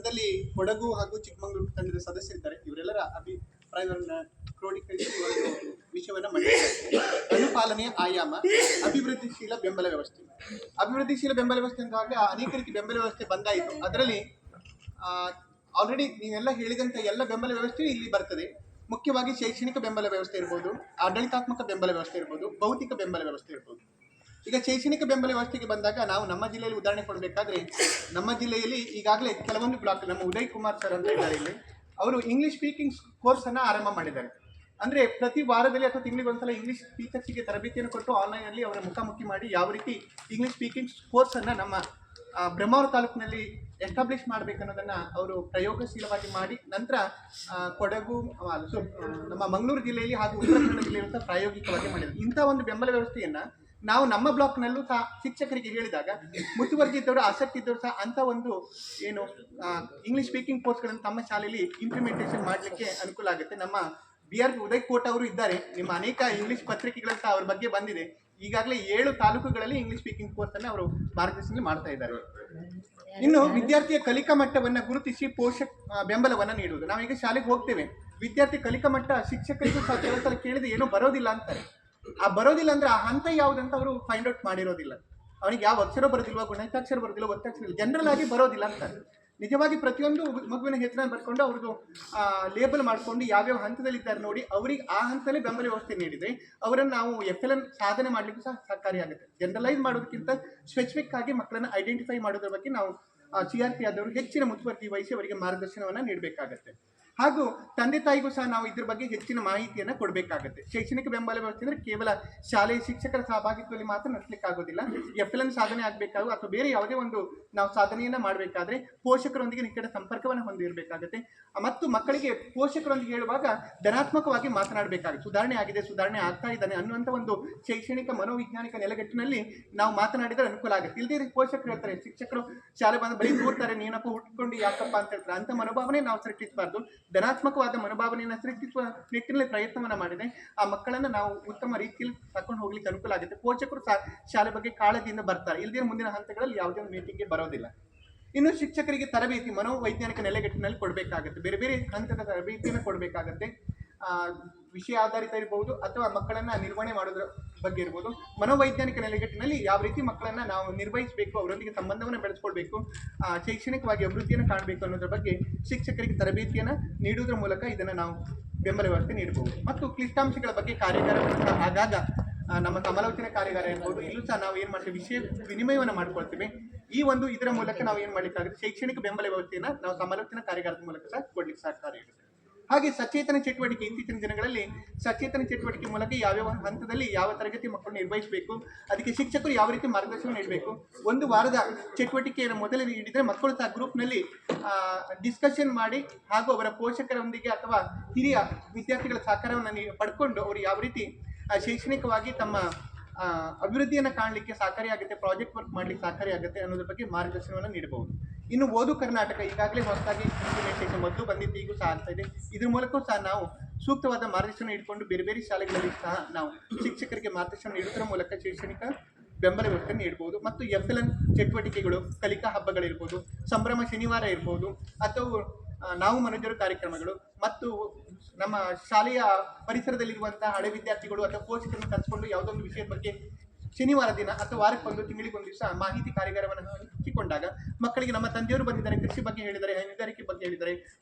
ತಂಡದಲ್ಲಿ ಕೊಡಗು ಹಾಗೂ ಚಿಕ್ಕಮಗಳೂರು ತಂಡದ ಸದಸ್ಯರಿದ್ದಾರೆ. ಇವರೆಲ್ಲರ ಅಭಿಪ್ರಾಯವನ್ನ ಕ್ರೋಢೀಕರಿಸಿ ಒಂದು ವಿಷಯವನ್ನ ಮಂಡಿಸಿದ್ದಾರೆ. ಅನುಪಾಲನೆಯ ಆಯಾಮ, ಅಭಿವೃದ್ಧಿಶೀಲ ಬೆಂಬಲ ವ್ಯವಸ್ಥೆ. ಅಭಿವೃದ್ಧಿಶೀಲ ಬೆಂಬಲ ವ್ಯವಸ್ಥೆ ಅಂದಾಗ ಅನೇಕ ರೀತಿ ಬೆಂಬಲ ವ್ಯವಸ್ಥೆ ಬಂದಾಯಿತು. ಅದರಲ್ಲಿ ಆಲ್ರೆಡಿ ನೀವೆಲ್ಲ ಹೇಳಿದಂಥ ಎಲ್ಲ ಬೆಂಬಲ ವ್ಯವಸ್ಥೆಯು ಇಲ್ಲಿ ಬರ್ತದೆ. ಮುಖ್ಯವಾಗಿ ಶೈಕ್ಷಣಿಕ ಬೆಂಬಲ ವ್ಯವಸ್ಥೆ ಇರ್ಬೋದು, ಆಡಳಿತಾತ್ಮಕ ಬೆಂಬಲ ವ್ಯವಸ್ಥೆ ಇರ್ಬೋದು, ಭೌತಿಕ ಬೆಂಬಲ ವ್ಯವಸ್ಥೆ ಇರ್ಬೋದು. ಈಗ ಶೈಕ್ಷಣಿಕ ಬೆಂಬಲ ವ್ಯವಸ್ಥೆಗೆ ಬಂದಾಗ ನಾವು ನಮ್ಮ ಜಿಲ್ಲೆಯಲ್ಲಿ ಉದಾಹರಣೆ ಕೊಡಬೇಕಾದ್ರೆ, ನಮ್ಮ ಜಿಲ್ಲೆಯಲ್ಲಿ ಈಗಾಗಲೇ ಕೆಲವೊಂದು ಬ್ಲಾಕ್, ನಮ್ಮ ಉದಯ್ ಕುಮಾರ್ ಸರ್ ಅಂತ ಇದ್ದಾರೆ ಇಲ್ಲಿ, ಅವರು ಇಂಗ್ಲಿಷ್ ಸ್ಪೀಕಿಂಗ್ ಕೋರ್ಸನ್ನು ಆರಂಭ ಮಾಡಿದ್ದಾರೆ. ಅಂದರೆ ಪ್ರತಿ ವಾರದಲ್ಲಿ ಅಥವಾ ತಿಂಗಳಿಗೆ ಒಂದ್ಸಲ ಇಂಗ್ಲಿಷ್ ಟೀಚರ್ಸಿಗೆ ತರಬೇತಿಯನ್ನು ಕೊಟ್ಟು ಆನ್ಲೈನಲ್ಲಿ ಅವರ ಮುಖಾಮುಖಿ ಮಾಡಿ ಯಾವ ರೀತಿ ಇಂಗ್ಲಿಷ್ ಸ್ಪೀಕಿಂಗ್ ಕೋರ್ಸನ್ನು ನಮ್ಮ ಬ್ರಹ್ಮಾವರ ತಾಲೂಕಿನಲ್ಲಿ ಎಸ್ಟಾಬ್ಲಿಷ್ ಮಾಡಬೇಕನ್ನೋದನ್ನು ಅವರು ಪ್ರಯೋಗಶೀಲವಾಗಿ ಮಾಡಿ ನಂತರ ಕೊಡಗು ನಮ್ಮ ಮಂಗಳೂರು ಜಿಲ್ಲೆಯಲ್ಲಿ ಹಾಗೂ ಉತ್ತರ ಕನ್ನಡ ಜಿಲ್ಲೆಯಲ್ಲಿ ಪ್ರಾಯೋಗಿಕವಾಗಿ ಮಾಡಿದರು. ಇಂಥ ಒಂದು ಬೆಂಬಲ ವ್ಯವಸ್ಥೆಯನ್ನು ನಾವು ನಮ್ಮ ಬ್ಲಾಕ್ನಲ್ಲೂ ಸಹ ಶಿಕ್ಷಕರಿಗೆ ಹೇಳಿದಾಗ ಮುತುವರ್ಜಿ ಇದ್ದವರು, ಆಸಕ್ತಿ ಇದ್ದವರು ಸಹ ಅಂಥ ಒಂದು ಏನು ಇಂಗ್ಲಿಷ್ ಸ್ಪೀಕಿಂಗ್ ಕೋರ್ಸ್ಗಳನ್ನು ತಮ್ಮ ಶಾಲೆಯಲ್ಲಿ ಇಂಪ್ಲಿಮೆಂಟೇಷನ್ ಮಾಡಲಿಕ್ಕೆ ಅನುಕೂಲ ಆಗುತ್ತೆ. ನಮ್ಮ BR ಉದಯ್ ಕೋಟ್ ಅವರು ಇದ್ದಾರೆ. ನಿಮ್ಮ ಅನೇಕ ಇಂಗ್ಲಿಷ್ ಪತ್ರಿಕೆಗಳು ಸಹ ಅವ್ರ ಬಗ್ಗೆ ಬಂದಿದೆ. ಈಗಾಗಲೇ 7 ತಾಲೂಕುಗಳಲ್ಲಿ ಇಂಗ್ಲಿಷ್ ಸ್ಪೀಕಿಂಗ್ ಕೋರ್ಸನ್ನು ಅವರು ಮಾರ್ಗದರ್ಶನ ಮಾಡ್ತಾ ಇದ್ದಾರೆ. ಇನ್ನು ವಿದ್ಯಾರ್ಥಿಯ ಕಲಿಕಾ ಮಟ್ಟವನ್ನು ಗುರುತಿಸಿ ಬೆಂಬಲವನ್ನು ನೀಡುವುದು. ನಾವೀಗ ಶಾಲೆಗೆ ಹೋಗ್ತೇವೆ, ವಿದ್ಯಾರ್ಥಿ ಕಲಿಕಾ ಮಟ್ಟ ಶಿಕ್ಷಕರಿಗೂ ಸಹ ಕೆಲವು ಸಲ ಕೇಳಿದ್ರೆ ಏನೋ ಬರೋದಿಲ್ಲ ಅಂತಾರೆ. ಆ ಬರೋದಿಲ್ಲ ಅಂದರೆ ಆ ಹಂತ ಯಾವುದಂತ ಅವರು ಫೈಂಡ್ ಔಟ್ ಮಾಡಿರೋದಿಲ್ಲ. ಅವನಿಗೆ ಯಾವ ಅಕ್ಷರ ಬರೋದಿಲ್ವ, ಗುಣಿತಾಕ್ಷರ ಬರೋದಿಲ್ಲ, ಒತ್ತಕ್ಷರ ಇಲ್ಲ, ಜನರಲ್ ಆಗಿ ಬರೋದಿಲ್ಲ ಅಂತಾರೆ. ನಿಜವಾಗಿ ಪ್ರತಿಯೊಂದು ಮಗುವಿನ ಹೆಸರನ್ನು ಬರ್ಕೊಂಡು ಅವ್ರದ್ದು ಲೇಬಲ್ ಮಾಡಿಕೊಂಡು ಯಾವ್ಯಾವ ಹಂತದಲ್ಲಿದ್ದಾರೆ ನೋಡಿ ಅವರಿಗೆ ಆ ಹಂತದಲ್ಲಿ ಬೆಂಬಲ ವ್ಯವಸ್ಥೆ ನೀಡಿದರೆ ಅವರನ್ನು ನಾವು FLN ಸಾಧನೆ ಮಾಡಲಿಕ್ಕೂ ಸಹ ಸಹಕಾರಿಯಾಗುತ್ತೆ. ಜನರಲೈಸ್ ಮಾಡೋದಕ್ಕಿಂತ ಸ್ಪೆಸಿಫಿಕ್ ಆಗಿ ಮಕ್ಕಳನ್ನು ಐಡೆಂಟಿಫೈ ಮಾಡೋದ್ರ ಬಗ್ಗೆ ನಾವು CRP ಆದವರು ಹೆಚ್ಚಿನ ಮುತುವರ್ಜಿ ವಹಿಸಿ ಅವರಿಗೆ ಮಾರ್ಗದರ್ಶನವನ್ನು ನೀಡಬೇಕಾಗತ್ತೆ. ಹಾಗೂ ತಂದೆ ತಾಯಿಗೂ ಸಹ ನಾವು ಇದ್ರ ಬಗ್ಗೆ ಹೆಚ್ಚಿನ ಮಾಹಿತಿಯನ್ನು ಕೊಡಬೇಕಾಗತ್ತೆ. ಶೈಕ್ಷಣಿಕ ಬೆಂಬಲ ವ್ಯವಸ್ಥೆ ಅಂದರೆ ಕೇವಲ ಶಾಲೆಯ ಶಿಕ್ಷಕರ ಸಹಭಾಗಿತ್ವದಲ್ಲಿ ಮಾತ್ರ ನಡೆಸಲಿಕ್ಕಾಗೋದಿಲ್ಲ. FLN ಸಾಧನೆ ಆಗಬೇಕಾಗೂ ಅಥವಾ ಬೇರೆ ಯಾವುದೇ ಒಂದು ನಾವು ಸಾಧನೆಯನ್ನು ಮಾಡಬೇಕಾದ್ರೆ ಪೋಷಕರೊಂದಿಗೆ ನಿಕಟ ಸಂಪರ್ಕವನ್ನು ಹೊಂದಿರಬೇಕಾಗುತ್ತೆ. ಮತ್ತು ಮಕ್ಕಳಿಗೆ ಪೋಷಕರೊಂದಿಗೆ ಹೇಳುವಾಗ ಧನಾತ್ಮಕವಾಗಿ ಮಾತನಾಡಬೇಕಾಗುತ್ತೆ. ಸುಧಾರಣೆ ಆಗಿದೆ, ಸುಧಾರಣೆ ಆಗ್ತಾ ಇದ್ದಾನೆ ಅನ್ನುವಂಥ ಒಂದು ಶೈಕ್ಷಣಿಕ ಮನೋವೈಜ್ಞಾನಿಕ ನೆಲೆಗಟ್ಟಿನಲ್ಲಿ ನಾವು ಮಾತನಾಡಿದರೆ ಅನುಕೂಲ ಆಗುತ್ತೆ. ಇಲ್ಲದೇ ಪೋಷಕರು ಹೇಳ್ತಾರೆ, ಶಿಕ್ಷಕರು ಶಾಲೆ ಬಂದು ಬರೀ ದೂರ್ತಾರೆ, ನೀನಪ್ಪ ಹುಟ್ಕೊಂಡು ಯಾಕಪ್ಪ ಅಂತ ಹೇಳ್ತಾರೆ. ಅಂಥ ಮನೋಭಾವನೆ ನಾವು ಸೃಷ್ಟಿಸಬಾರ್ದು. ಧನಾತ್ಮಕವಾದ ಮನೋಭಾವನೆಯನ್ನು ಸೃಷ್ಟಿಸುವ ನಿಟ್ಟಿನಲ್ಲಿ ಪ್ರಯತ್ನವನ್ನು ಮಾಡಿದೆ ಆ ಮಕ್ಕಳನ್ನು ನಾವು ಉತ್ತಮ ರೀತಿಯಲ್ಲಿ ತಕೊಂಡು ಹೋಗ್ಲಿಕ್ಕೆ ಅನುಕೂಲ ಆಗುತ್ತೆ. ಪೋಷಕರು ಸಹ ಶಾಲೆ ಬಗ್ಗೆ ಕಾಳಜಿಯಿಂದ ಬರ್ತಾರೆ. ಇಲ್ಲದೇ ಮುಂದಿನ ಹಂತಗಳಲ್ಲಿ ಯಾವುದೇ ಒಂದು ಮೀಟಿಂಗ್ಗೆ ಬರೋದಿಲ್ಲ. ಇನ್ನು ಶಿಕ್ಷಕರಿಗೆ ತರಬೇತಿ ಮನೋವೈಜ್ಞಾನಿಕ ನೆಲೆಗಟ್ಟಿನಲ್ಲಿ ಕೊಡಬೇಕಾಗುತ್ತೆ. ಬೇರೆ ಬೇರೆ ಹಂತದ ತರಬೇತಿಯನ್ನು ಕೊಡಬೇಕಾಗತ್ತೆ. ವಿಷಯ ಆಧಾರಿತ ಇರ್ಬೋದು ಅಥವಾ ಮಕ್ಕಳನ್ನು ನಿರ್ವಹಣೆ ಮಾಡೋದ್ರ ಬಗ್ಗೆ ಇರ್ಬೋದು. ಮನೋವೈಜ್ಞಾನಿಕ ನೆಲೆಗಟ್ಟಿನಲ್ಲಿ ಯಾವ ರೀತಿ ಮಕ್ಕಳನ್ನು ನಾವು ನಿರ್ವಹಿಸಬೇಕು, ಅವರೊಂದಿಗೆ ಸಂಬಂಧವನ್ನು ಬೆಳೆಸ್ಕೊಳ್ಬೇಕು, ಶೈಕ್ಷಣಿಕವಾಗಿ ಅಭಿವೃದ್ಧಿಯನ್ನು ಕಾಣಬೇಕು ಅನ್ನೋದ್ರ ಬಗ್ಗೆ ಶಿಕ್ಷಕರಿಗೆ ತರಬೇತಿಯನ್ನು ನೀಡುವುದರ ಮೂಲಕ ಇದನ್ನು ನಾವು ಬೆಂಬಲ ವ್ಯವಸ್ಥೆ ನೀಡಬಹುದು. ಮತ್ತು ಕ್ಲಿಷ್ಟಾಂಶಗಳ ಬಗ್ಗೆ ಕಾರ್ಯಾಗಾರವನ್ನು ಆಗಾಗ ನಮ್ಮ ಸಮಾಲೋಚನೆ ಕಾರ್ಯಾಗಾರ ಇರ್ಬೋದು, ಇಲ್ಲೂ ಸಹ ನಾವು ಏನು ಮಾಡ್ತೀವಿ, ವಿಷಯ ವಿನಿಮಯವನ್ನು ಮಾಡ್ಕೊಳ್ತೀವಿ. ಇದರ ಮೂಲಕ ನಾವು ಏನು ಮಾಡಲಿಕ್ಕಾಗುತ್ತೆ, ಶೈಕ್ಷಣಿಕ ಬೆಂಬಲ ವ್ಯವಸ್ಥೆಯನ್ನು ನಾವು ಸಮಾಲೋಚನಾ ಕಾರ್ಯಾಗಾರದ ಮೂಲಕ ಸಹ ಕೊಡ್ಲಿಕ್ಕೆ ಸಹಕಾರಿಯಾಗುತ್ತೆ. ಹಾಗೆ ಸಚೇತನ ಚಟುವಟಿಕೆ, ಇತ್ತೀಚಿನ ದಿನಗಳಲ್ಲಿ ಸಚೇತನ ಚಟುವಟಿಕೆ ಮೂಲಕ ಯಾವ್ಯಾವ ಹಂತದಲ್ಲಿ ಯಾವ ತರಗತಿ ಮಕ್ಕಳು ನಿರ್ವಹಿಸಬೇಕು, ಅದಕ್ಕೆ ಶಿಕ್ಷಕರು ಯಾವ ರೀತಿ ಮಾರ್ಗದರ್ಶನ ನೀಡಬೇಕು. ಒಂದು ವಾರದ ಚಟುವಟಿಕೆಯನ್ನು ಮೊದಲೇ ನೀಡಿದರೆ ಮಕ್ಕಳು ಸಹ ಗ್ರೂಪ್ನಲ್ಲಿ ಡಿಸ್ಕಷನ್ ಮಾಡಿ ಹಾಗೂ ಅವರ ಪೋಷಕರೊಂದಿಗೆ ಅಥವಾ ಹಿರಿಯ ವಿದ್ಯಾರ್ಥಿಗಳ ಸಹಕಾರವನ್ನು ಪಡ್ಕೊಂಡು ಅವರು ಯಾವ ರೀತಿ ಶೈಕ್ಷಣಿಕವಾಗಿ ತಮ್ಮ ಅಭಿವೃದ್ಧಿಯನ್ನು ಕಾಣಲಿಕ್ಕೆ ಸಹಕಾರಿಯಾಗುತ್ತೆ, ಪ್ರಾಜೆಕ್ಟ್ ವರ್ಕ್ ಮಾಡಲಿಕ್ಕೆ ಸಹಕಾರಿಯಾಗುತ್ತೆ ಅನ್ನೋದ್ರ ಬಗ್ಗೆ ಮಾರ್ಗದರ್ಶನವನ್ನು ನೀಡಬಹುದು. ಇನ್ನು ಓದು ಕರ್ನಾಟಕ ಈಗಾಗಲೇ ಹೊಸದಾಗಿ ಇಂಪ್ಲಿಮೆಂಟೇಷನ್ ಮೊದಲು ಬಂದಿದ್ದು, ಈಗೂ ಸಹ ಆಗ್ತಾ ಇದೆ. ಇದ್ರ ಮೂಲಕವೂ ಸಹ ನಾವು ಸೂಕ್ತವಾದ ಮಾರ್ಗದರ್ಶನ ಇಟ್ಕೊಂಡು ಬೇರೆ ಬೇರೆ ಶಾಲೆಗಳಲ್ಲಿ ಸಹ ನಾವು ಶಿಕ್ಷಕರಿಗೆ ಮಾರ್ಗದರ್ಶನ ನೀಡುವುದರ ಮೂಲಕ ಶೈಕ್ಷಣಿಕ ಬೆಂಬಲ ವ್ಯವಸ್ಥೆ ನೀಡಬಹುದು. ಮತ್ತು FLN ಚಟುವಟಿಕೆಗಳು, ಕಲಿಕಾ ಹಬ್ಬಗಳಿರ್ಬೋದು, ಸಂಭ್ರಮ ಶನಿವಾರ ಇರ್ಬೋದು, ಅಥವಾ ನಾವು ಮನೋಜರು ಕಾರ್ಯಕ್ರಮಗಳು, ಮತ್ತು ನಮ್ಮ ಶಾಲೆಯ ಪರಿಸರದಲ್ಲಿರುವಂತಹ ಹಳೆ ವಿದ್ಯಾರ್ಥಿಗಳು ಅಥವಾ ಪೋಷಕರನ್ನು ಕರೆಸಿಕೊಂಡು ಯಾವುದೊಂದು ವಿಷಯದ ಬಗ್ಗೆ ಶನಿವಾರ ದಿನ ಅಥವಾ ವಾರಕ್ಕೊಂದು ತಿಂಗಳಿಗೊಂದು ದಿವಸ ಮಾಹಿತಿ ಕಾರ್ಯಾಗಾರವನ್ನು ಹಂಚಿಕೊಂಡಾಗ ಮಕ್ಕಳಿಗೆ ನಮ್ಮ ತಂದೆಯವರು ಬಂದಿದ್ದಾರೆ, ಕೃಷಿ ಬಗ್ಗೆ ಹೇಳಿದ್ದಾರೆ, ಹೈನುಗಾರಿಕೆ ಬಗ್ಗೆ ಹೇಳಿದ್ದಾರೆ,